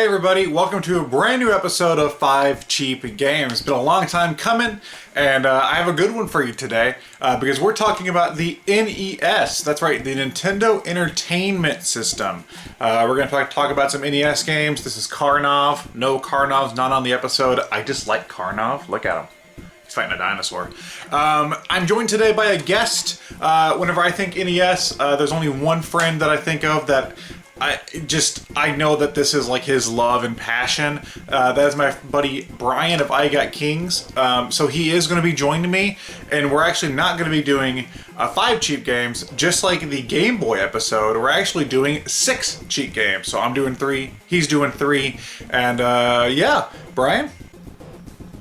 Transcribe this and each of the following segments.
Hey everybody, welcome to a brand new episode of 5 Cheap Games. It's been a long time coming, and I have a good one for you today, because we're talking about the NES. That's right, the Nintendo Entertainment System. We're going to talk about some NES games. This is Karnov. No, Karnov's not on the episode. I just like Karnov. Look at him. He's fighting a dinosaur. I'm joined today by a guest. Whenever I think NES, there's only one friend that I think of that I know that this is like his love and passion. That is my buddy Brian of IGotKings. So he is going to be joining me, and we're actually not going to be doing 5 cheap games, just like the Game Boy episode. We're actually doing 6 cheap games. So I'm doing 3, he's doing 3, and yeah, Brian?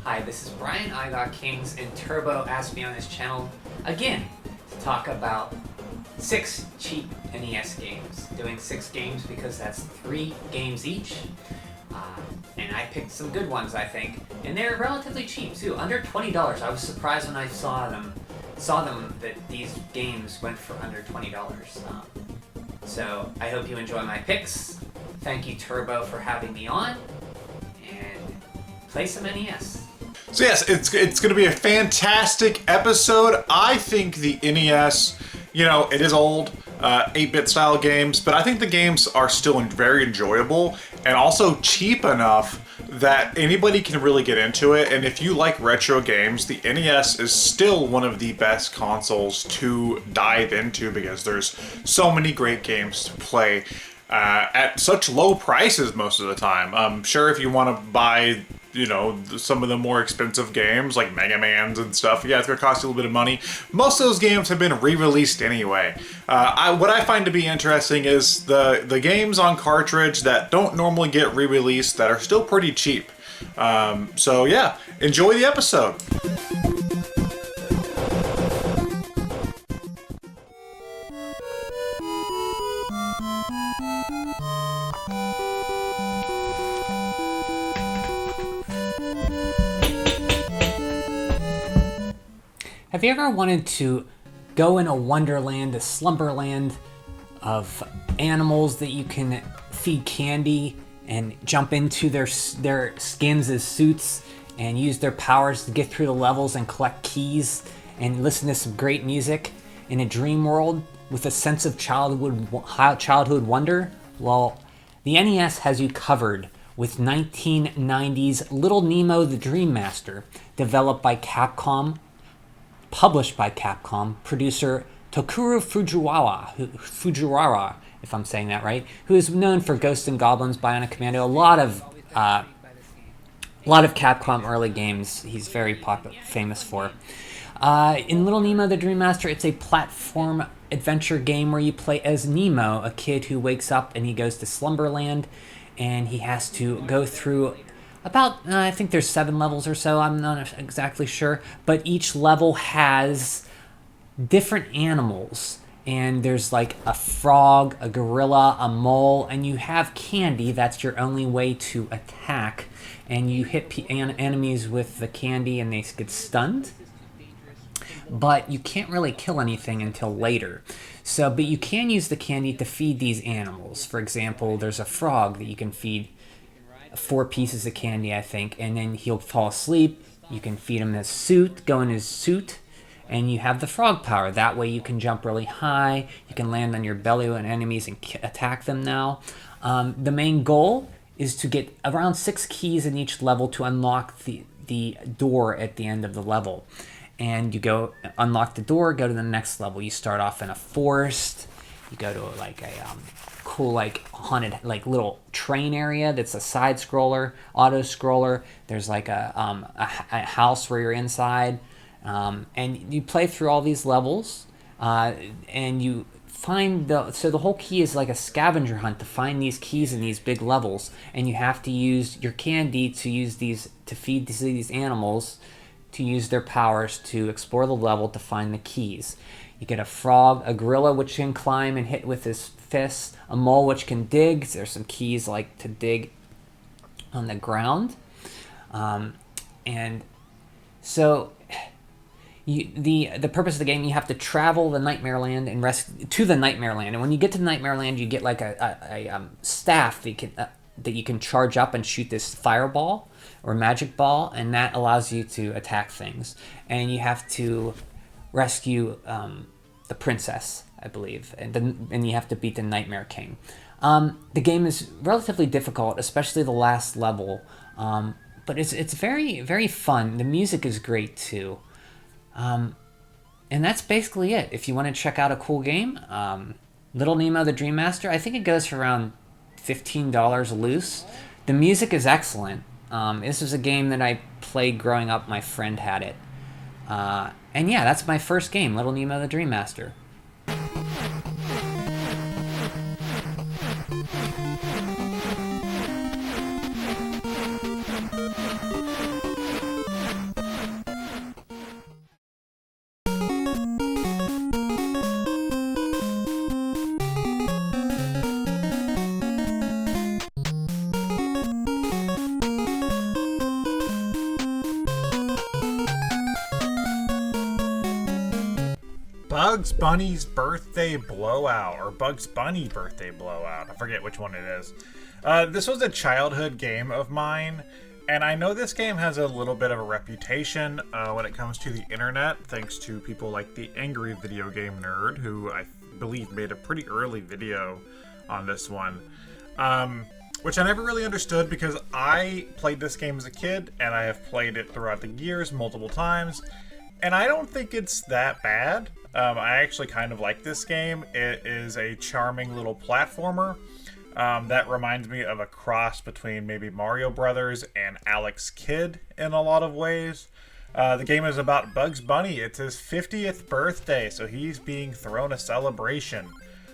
Hi, this is Brian, IGotKings, and Turbo asked me on his channel again to talk about 6 cheap NES games. Doing 6 games because that's 3 games each. And I picked some good ones, I think. And they're relatively cheap too, under $20. I was surprised when I saw them that these games went for under $20. So I hope you enjoy my picks. Thank you, Turbo, for having me on. And play some NES. So yes, it's going to be a fantastic episode. I think the NES, you know, it is old, 8-bit style games, but I think the games are still very enjoyable and also cheap enough that anybody can really get into it. And if you like retro games, the NES is still one of the best consoles to dive into because there's so many great games to play at such low prices most of the time. I'm sure if you want to buy, you know, some of the more expensive games like Mega Man's and stuff, yeah, it's gonna cost you a little bit of money. Most of those games have been re-released anyway. What I find to be interesting is the games on cartridge that don't normally get re-released that are still pretty cheap. So yeah, enjoy the episode. Have you ever wanted to go in a wonderland, a slumberland of animals that you can feed candy and jump into their skins as suits and use their powers to get through the levels and collect keys and listen to some great music in a dream world with a sense of childhood wonder? Well, the NES has you covered with 1990's Little Nemo the Dream Master, developed by Capcom, published by Capcom, producer Tokuro Fujiwara, if I'm saying that right, who is known for Ghosts and Goblins, Bionic Commando, a lot of Capcom early games he's very famous for. In Little Nemo the Dream Master, it's a platform adventure game where you play as Nemo, a kid who wakes up and he goes to Slumberland, and he has to go through about, I think there's 7 levels or so, I'm not exactly sure, but each level has different animals, and there's like a frog, a gorilla, a mole, and you have candy. That's your only way to attack, and you hit enemies with the candy and they get stunned, but you can't really kill anything until later. So, but you can use the candy to feed these animals. For example, there's a frog that you can feed 4 pieces of candy, I think, and then he'll fall asleep. You can feed him his suit, go in his suit, and you have the frog power. That way you can jump really high, you can land on your belly on enemies and attack them now. The main goal is to get around 6 keys in each level to unlock the door at the end of the level. And you go unlock the door, go to the next level. You start off in a forest, you go to like a cool like haunted like little train area that's a side scroller, auto scroller. There's like a house where you're inside, and you play through all these levels, and you find the whole key is like a scavenger hunt to find these keys in these big levels, and you have to use your candy to feed these animals, to use their powers to explore the level to find the keys. You get a frog, a gorilla which can climb and hit with his fists, a mole which can dig. There's some keys like to dig on the ground, and so the purpose of the game, you have to travel the Nightmare Land and to the Nightmare Land. And when you get to the Nightmare Land, you get like a staff that that you can charge up and shoot this fireball or magic ball, and that allows you to attack things. And you have to rescue the princess, I believe, and you have to beat the Nightmare King. The game is relatively difficult, especially the last level, but it's very, very fun. The music is great too. And that's basically it. If you want to check out a cool game, Little Nemo the Dream Master, I think it goes for around $15 loose. The music is excellent. This was a game that I played growing up. My friend had it. And yeah, that's my first game, Little Nemo the Dream Master. Bugs Bunny's Birthday Blowout, or Bugs Bunny Birthday Blowout. I forget which one it is. This was a childhood game of mine, and I know this game has a little bit of a reputation when it comes to the internet, thanks to people like the Angry Video Game Nerd, who I believe made a pretty early video on this one. Which I never really understood because I played this game as a kid, and I have played it throughout the years multiple times, and I don't think it's that bad. I actually kind of like this game. It is a charming little platformer that reminds me of a cross between maybe Mario Brothers and Alex Kidd in a lot of ways. The game is about Bugs Bunny. It's his 50th birthday, so he's being thrown a celebration.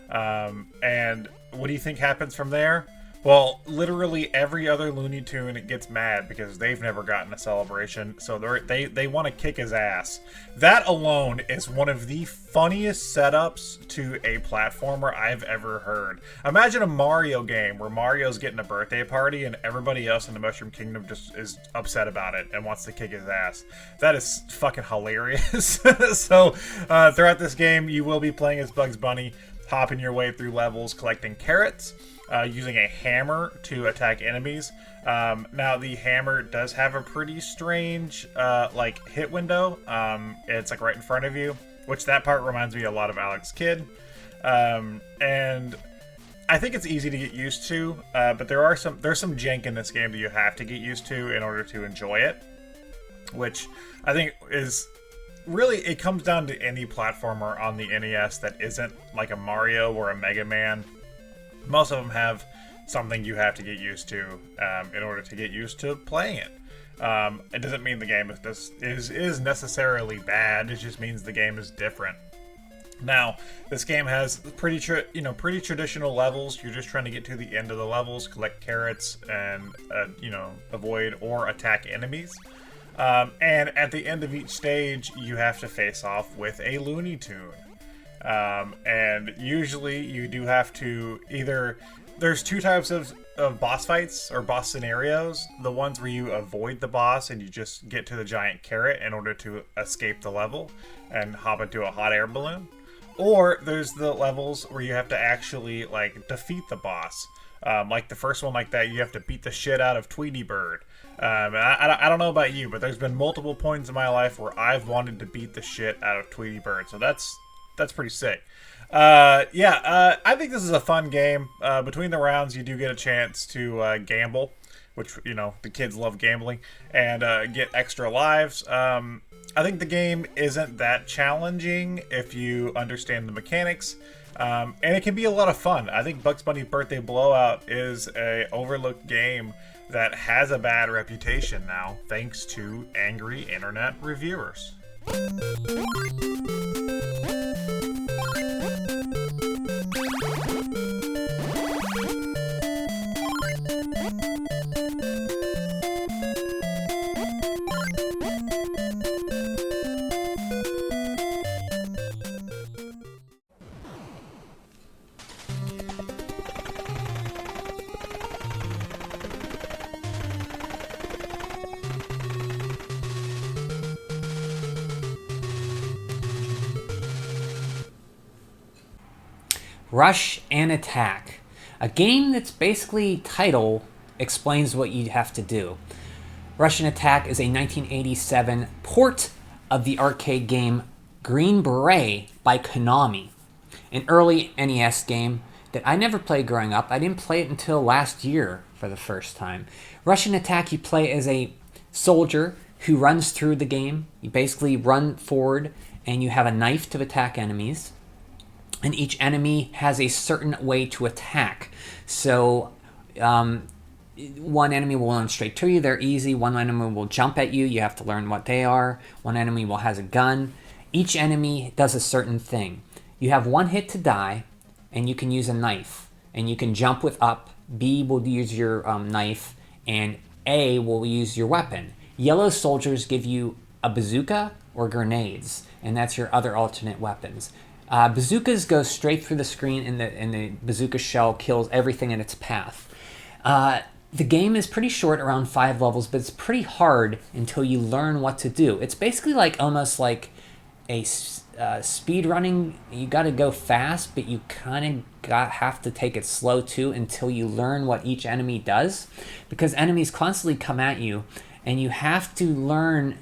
And what do you think happens from there? Well, literally every other Looney Tune gets mad because they've never gotten a celebration, so they want to kick his ass. That alone is one of the funniest setups to a platformer I've ever heard. Imagine a Mario game where Mario's getting a birthday party and everybody else in the Mushroom Kingdom just is upset about it and wants to kick his ass. That is fucking hilarious. So, throughout this game, you will be playing as Bugs Bunny, hopping your way through levels, collecting carrots, using a hammer to attack enemies. Now the hammer does have a pretty strange like hit window. It's like right in front of you, which that part reminds me a lot of Alex Kidd. And I think it's easy to get used to, but there's some jank in this game that you have to get used to in order to enjoy it, which I think is really, it comes down to any platformer on the NES that isn't like a Mario or a Mega Man. Most of them have something you have to get used to in order to get used to playing it. It doesn't mean the game is necessarily bad. It just means the game is different. Now, this game has pretty traditional levels. You're just trying to get to the end of the levels, collect carrots, and avoid or attack enemies. And at the end of each stage, you have to face off with a Looney Tune. And usually you do have to there's two types of boss fights or boss scenarios. The ones where you avoid the boss and you just get to the giant carrot in order to escape the level and hop into a hot air balloon. Or there's the levels where you have to actually like defeat the boss. Like the first one like that, you have to beat the shit out of Tweety Bird. I don't know about you, but there's been multiple points in my life where I've wanted to beat the shit out of Tweety Bird. So that's pretty sick. I think this is a fun game. Between the rounds, you do get a chance to gamble, which, the kids love gambling, and get extra lives. I think the game isn't that challenging if you understand the mechanics, and it can be a lot of fun. I think Bugs Bunny Birthday Blowout is a overlooked game that has a bad reputation now, thanks to angry internet reviewers. Rush and Attack, a game that's basically title explains what you have to do. Russian Attack is a 1987 port of the arcade game Green Beret by Konami, an early NES game that I never played growing up. I didn't play it until last year for the first time. Russian Attack, you play as a soldier who runs through the game. You basically run forward and you have a knife to attack enemies. And each enemy has a certain way to attack. So one enemy will run straight to you. They're easy. One enemy will jump at you. You have to learn what they are. One enemy has a gun. Each enemy does a certain thing. You have one hit to die, and you can use a knife. And you can jump with up. B will use your knife, and A will use your weapon. Yellow soldiers give you a bazooka or grenades, and that's your other alternate weapons. Bazookas go straight through the screen, and the bazooka shell kills everything in its path. The game is pretty short, around 5 levels, but it's pretty hard until you learn what to do. It's basically almost like a speed running. You got to go fast, but you kind of have to take it slow too until you learn what each enemy does, because enemies constantly come at you, and you have to learn.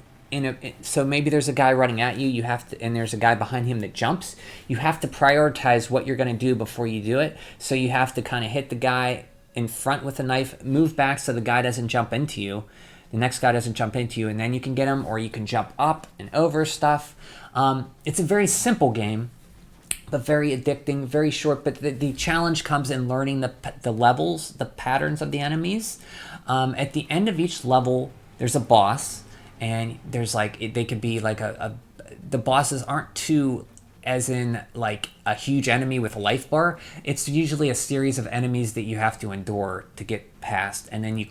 So maybe there's a guy running at you, and there's a guy behind him that jumps. You have to prioritize what you're going to do before you do it. So you have to kind of hit the guy in front with a knife, move back so the guy doesn't jump into you. The next guy doesn't jump into you, and then you can get him, or you can jump up and over stuff. It's a very simple game, but very addicting, very short. But the challenge comes in learning the levels, the patterns of the enemies. At the end of each level, there's a boss. And there's they could be the bosses aren't too, as in a huge enemy with a life bar. It's usually a series of enemies that you have to endure to get past. And then you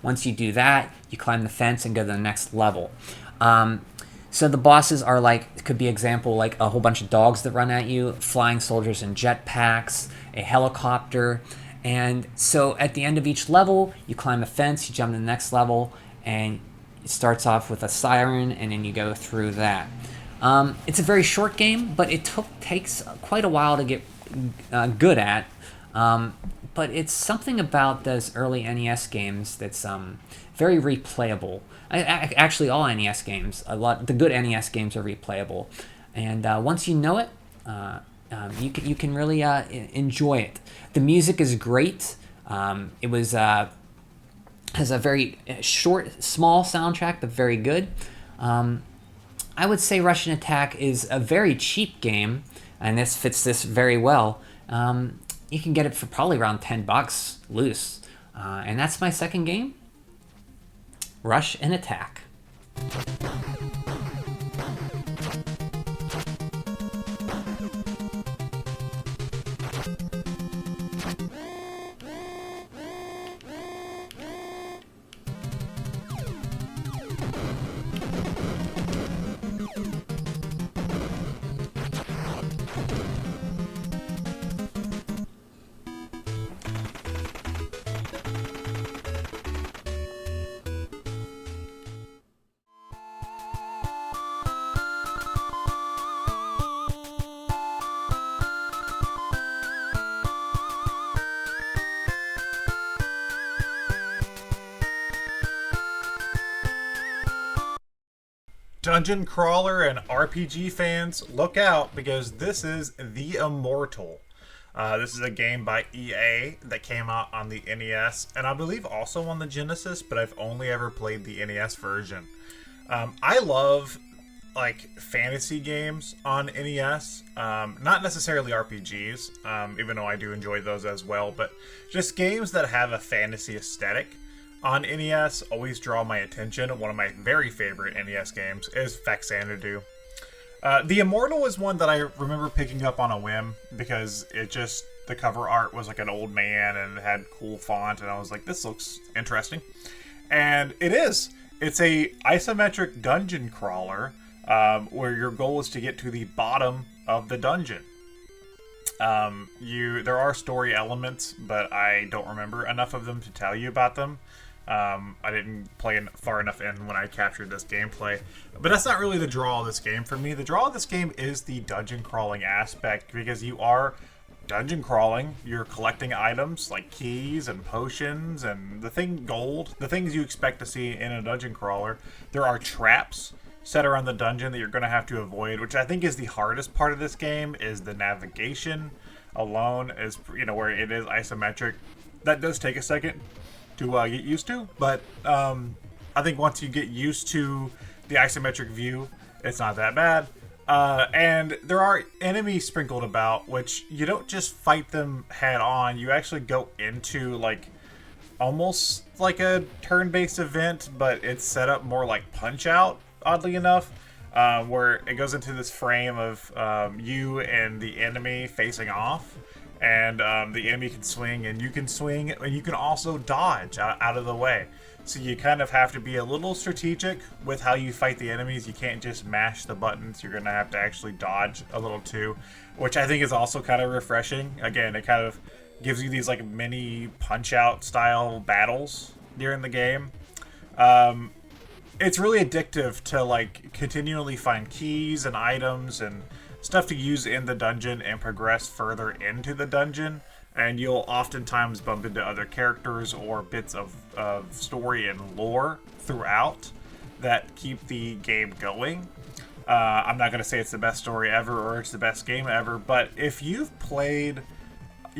once you do that, you climb the fence and go to the next level. So the bosses are could be example, a whole bunch of dogs that run at you, flying soldiers in jetpacks, a helicopter. And so at the end of each level, you climb a fence, you jump to the next level, and it starts off with a siren, and then you go through that. It's a very short game, but it takes quite a while to get good at. But it's something about those early NES games that's very replayable. Actually, all NES games, the good NES games are replayable, and once you know it, you can really enjoy it. The music is great. It was. Has a very short, small soundtrack, but very good. I would say Russian Attack is a very cheap game, and this fits this very well. You can get it for probably around $10 loose. And that's my second game, Rush and Attack. Dungeon crawler and RPG fans, look out, because this is The Immortal. This is a game by EA that came out on the NES, and I believe also on the Genesis, but I've only ever played the NES version. I love fantasy games on NES, not necessarily RPGs, even though I do enjoy those as well, but just games that have a fantasy aesthetic on NES always draw my attention. One of my very favorite NES games is Faxanadu. The Immortal is one that I remember picking up on a whim because the cover art was like an old man and it had cool font, and I was like, this looks interesting. And it is. It's a isometric dungeon crawler where your goal is to get to the bottom of the dungeon. There are story elements, but I don't remember enough of them to tell you about them. I didn't play far enough in when I captured this gameplay. But that's not really the draw of this game for me. The draw of this game is the dungeon crawling aspect, because you are dungeon crawling. You're collecting items like keys and potions and gold, the things you expect to see in a dungeon crawler. There are traps set around the dungeon that you're going to have to avoid, which I think is the hardest part of this game. Is the navigation alone, is where it is isometric. That does take a second to get used to, but I think once you get used to the isometric view, it's not that bad. And there are enemies sprinkled about, which you don't just fight them head on. You actually go into almost like a turn-based event, but it's set up more like Punch-Out, oddly enough, where it goes into this frame of you and the enemy facing off, and the enemy can swing, and you can swing, and you can also dodge out of the way. So you kind of have to be a little strategic with how you fight the enemies. You can't just mash the buttons. You're going to have to actually dodge a little too, which I think is also kind of refreshing. Again, it kind of gives you these mini Punch-Out style battles during the game. It's really addictive to continually find keys and items and stuff to use in the dungeon and progress further into the dungeon. And you'll oftentimes bump into other characters or bits of story and lore throughout that keep the game going. I'm not going to say it's the best story ever or it's the best game ever, but if you've played,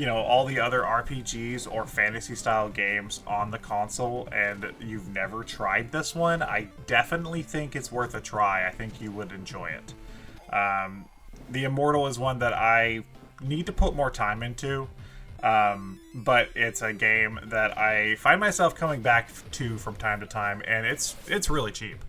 all the other RPGs or fantasy-style games on the console and you've never tried this one, I definitely think it's worth a try. I think you would enjoy it. The Immortal is one that I need to put more time into. But it's a game that I find myself coming back to from time to time, and it's really cheap.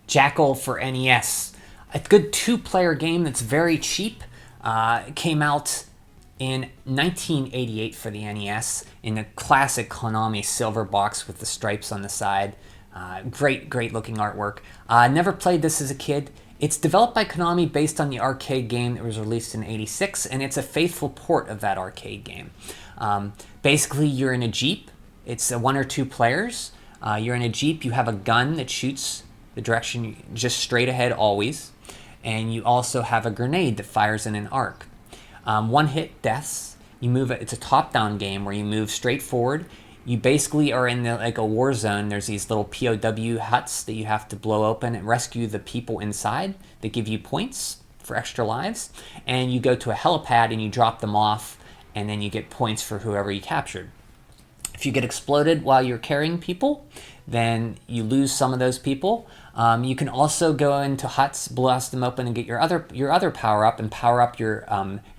Jackal for NES. A good two-player game that's very cheap. It came out in 1988 for the NES in a classic Konami silver box with the stripes on the side. Great looking artwork. Never played this as a kid. It's developed by Konami based on the arcade game that was released in '86, and it's a faithful port of that arcade game. Basically, you're in a Jeep. It's one or two players. You're in a Jeep. You have a gun that shoots the direction just straight ahead always, and you also have a grenade that fires in an arc. One hit deaths. You move. It's a top-down game where you move straight forward. You basically are in a war zone. There's these little POW huts that you have to blow open and rescue the people inside that give you points for extra lives. And you go to a helipad and you drop them off, and then you get points for whoever you captured. If you get exploded while you're carrying people, then you lose some of those people. You can also go into huts, blast them open, and get your other power up, and power up your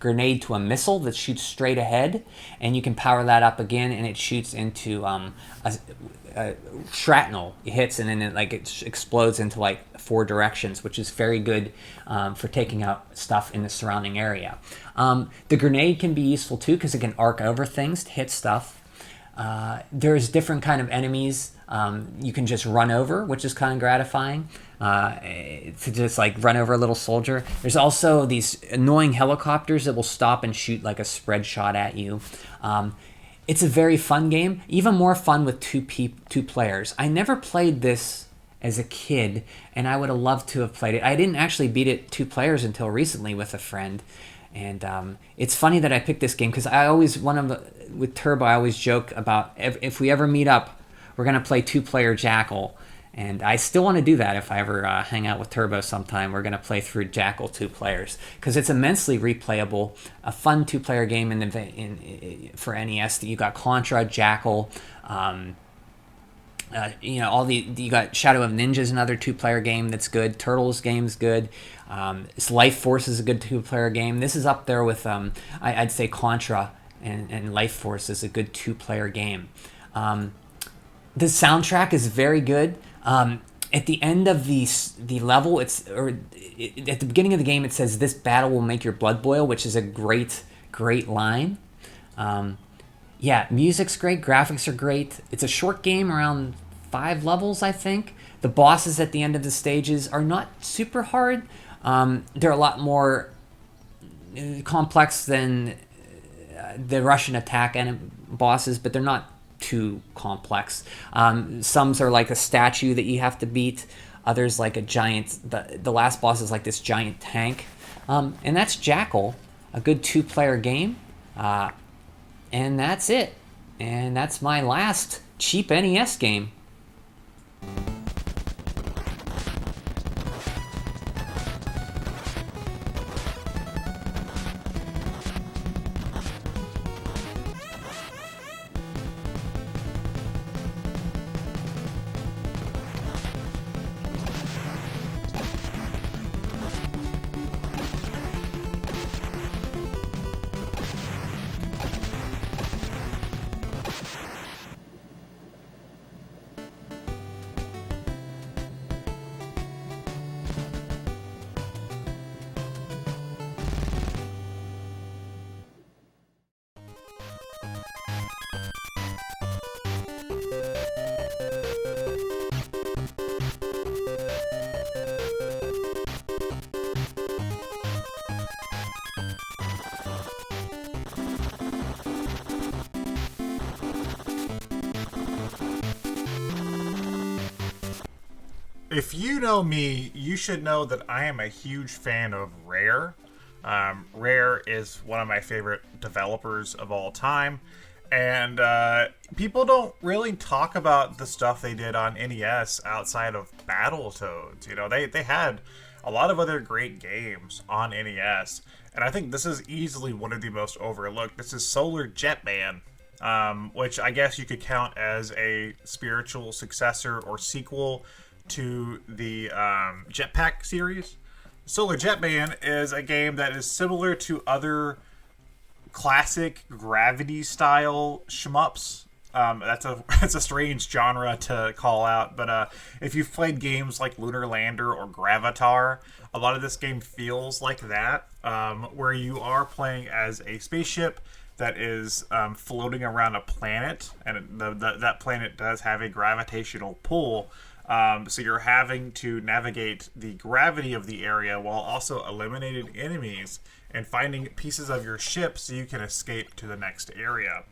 grenade to a missile that shoots straight ahead, and you can power that up again, and it shoots into a shrapnel. It hits, and then it explodes into 4 directions, which is very good for taking out stuff in the surrounding area. The grenade can be useful too because it can arc over things to hit stuff. There's different kind of enemies you can just run over, which is kind of gratifying, to just run over a little soldier. There's also these annoying helicopters that will stop and shoot a spread shot at you. It's a very fun game, even more fun with two players. I never played this as a kid, and I would have loved to have played it. I didn't actually beat it 2 players until recently with a friend. And it's funny that I picked this game because with Turbo, I always joke about if we ever meet up, we're going to play 2-player Jackal. And I still want to do that if I ever hang out with Turbo sometime. We're going to play through Jackal 2 players because it's immensely replayable, a fun 2-player game for NES. That you got Contra, Jackal, all you got Shadow of Ninja's another 2-player game that's good. Turtles game's good. Life Force is a good 2-player game. This is up there with I'd say Contra and Life Force is a good 2-player game. The soundtrack is very good. At the end of the level, at the beginning of the game, it says this battle will make your blood boil, which is a great line. Yeah, music's great, graphics are great. It's a short game, around 5 levels, I think. The bosses at the end of the stages are not super hard. They're a lot more complex than the Russian attack and bosses, but they're not too complex. Some are like a statue that you have to beat. Others like a giant. The last boss is like this giant tank, and that's Jackal, a good 2-player game. And that's it. And that's my last cheap NES game. If you know me, you should know that I am a huge fan of Rare. Rare is one of my favorite developers of all time. And people don't really talk about the stuff they did on NES outside of Battletoads. You know, they had a lot of other great games on NES. And I think this is easily one of the most overlooked. This is Solar Jetman, which I guess you could count as a spiritual successor or sequel to the Jetpack series. Solar Jetman is a game that is similar to other classic gravity style shmups. That's a strange genre to call out, but if you've played games like Lunar Lander or Gravatar, a lot of this game feels like that, where you are playing as a spaceship that is floating around a planet, and that planet does have a gravitational pull. So you're having to navigate the gravity of the area while also eliminating enemies and finding pieces of your ship so you can escape to the next area.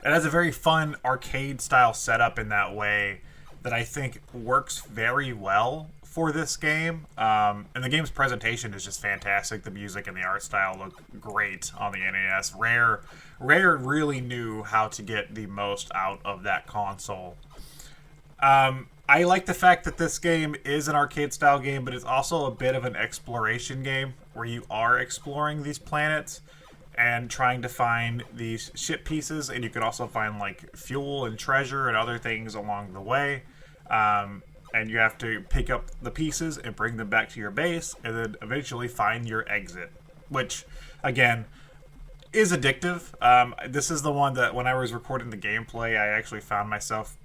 It has a very fun arcade-style setup in that way that I think works very well for this game. And the game's presentation is just fantastic. The music and the art style look great on the NES. Rare really knew how to get the most out of that console. I like the fact that this game is an arcade-style game, but it's also a bit of an exploration game where you are exploring these planets and trying to find these ship pieces, and you can also find like fuel and treasure and other things along the way. And you have to pick up the pieces and bring them back to your base, and then eventually find your exit, which, again, is addictive. This is the one that when I was recording the gameplay, I actually found myself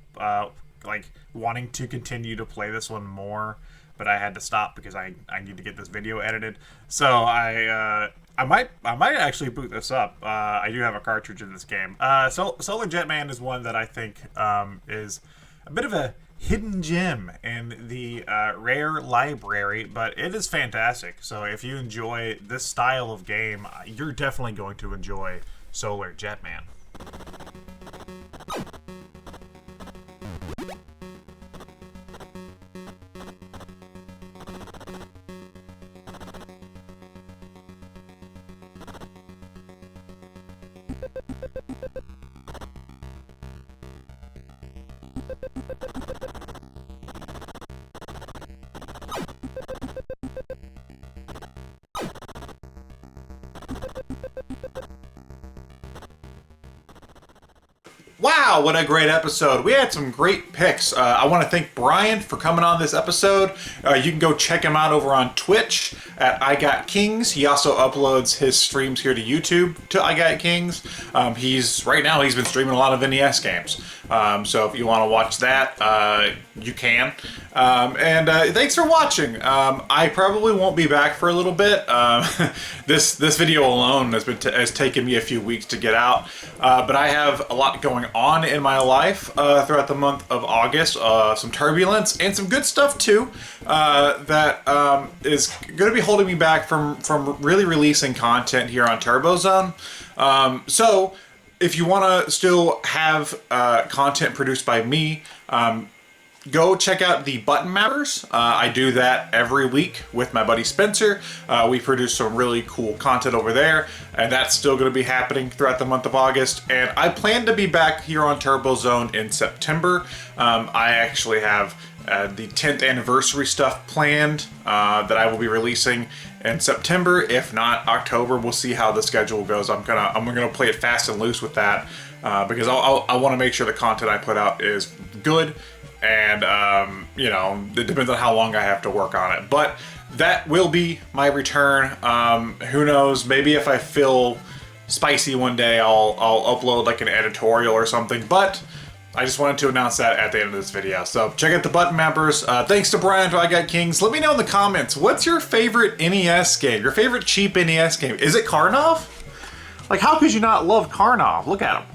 like wanting to continue to play this one more, but I had to stop because I need to get this video edited. So I might actually boot this up. I do have a cartridge of this game. Solar Jetman is one that I think is a bit of a hidden gem in the Rare library, but it is fantastic. So if you enjoy this style of game, you're definitely going to enjoy Solar Jetman. Wow, what a great episode. We had some great picks. I want to thank Brian for coming on this episode. You can go check him out over on Twitch at IGotKings. He also uploads his streams here to YouTube to IGotKings. Right now he's been streaming a lot of NES games. So if you want to watch that, you can. Thanks for watching. I probably won't be back for a little bit. This video alone has taken me a few weeks to get out. But I have a lot going on in my life throughout the month of August. Some turbulence and some good stuff too that is going to be holding me back from really releasing content here on TurboZone. So if you want to still have content produced by me, go check out the button mappers. I do that every week with my buddy Spencer. We produce some really cool content over there, and that's still going to be happening throughout the month of August. And I plan to be back here on TurboZone in September. I actually have the 10th anniversary stuff planned that I will be releasing in September. If not October, we'll see how the schedule goes. I'm gonna play it fast and loose with that because I want to make sure the content I put out is good. And, it depends on how long I have to work on it. But that will be my return. Who knows? Maybe if I feel spicy one day, I'll upload like an editorial or something. But I just wanted to announce that at the end of this video. So check out the button mappers. Thanks to Brian for IGotKings. Let me know in the comments, what's your favorite NES game? Your favorite cheap NES game? Is it Karnov? Like, how could you not love Karnov? Look at him.